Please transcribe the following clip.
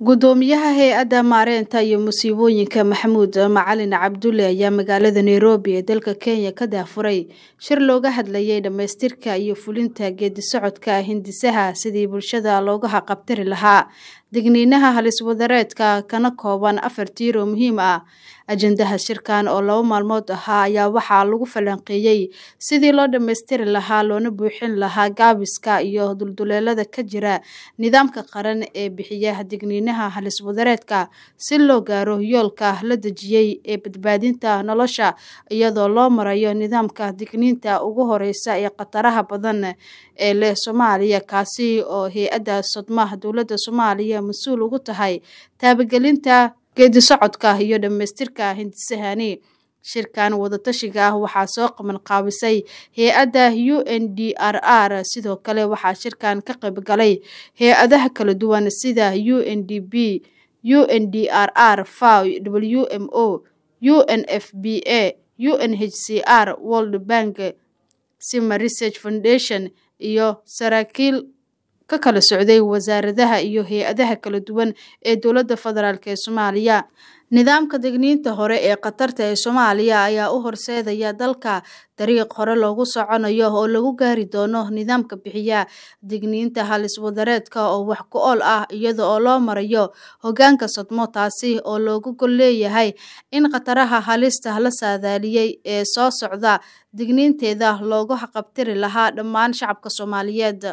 gudoomiyaha hay'adda maareynta iyo musiibooyinka Maxamuud Macalin Cabdulle ayaa magaalada Nairobi ee dalka Kenya ka daafuray shir looga hadlayay dhamaystirka iyo fulinta geedi socodka hindisaha sidii bulshada looga haqabtiri lahaa digniinaha halis wadareedka kana kooban 4 tiir oo muhiim ah. ajendaha shirkan oo 2 maalmood ahaa ayaa waxaa lagu falanqeeyay sidii loo dhamaystiri lahaa loona buuxin lahaa gaabiska iyo dulduleelada ka jira nidaamka qaran ee bixiya digniinaha halis wadareedka si loo gaaro yoolka la dejiyay ee badbaadinta nolosha iyadoo loo marayo nidaamka digniinta ugu horeysa ee qataraha badan ee leh Soomaaliya kaasi oo hay'adda sodmaha dawladda Soomaaliya mas'uul ugu tahay taabagelinta geedi socodka iyo dhamaystirka hindisahani. shirkan wadatashiga waxaa soo qaban qaabisay hay'adda UNDRR sidoo kale waxaa shirkan ka qayb galay hay'adaha kala duwan sida UNDP, UNDRR, FAO, WMO, UNFPA, UNHCR, World Bank, Sima Research Foundation iyo saraakiil ka kala socday wasaaradaha iyo hay'adaha kala duwan ee dawladda federaalka ee Soomaaliya. nidaamka digniinta hore ee qatarta ee Soomaaliya ayaa u horseedaya dalka dariiq hore loogu soconayo oo lagu gaari doono nidaamka bixiya digniinta halis wadareedka oo wax ku ool ah iyada oo loo marayo hoggaanka sodmo taasi oo loogu gol leeyahay in qataraha halista la saadaaliyay ee soo socda digniinteeda loogu haqabtiri lahaa dhammaan shacabka Soomaaliyeed.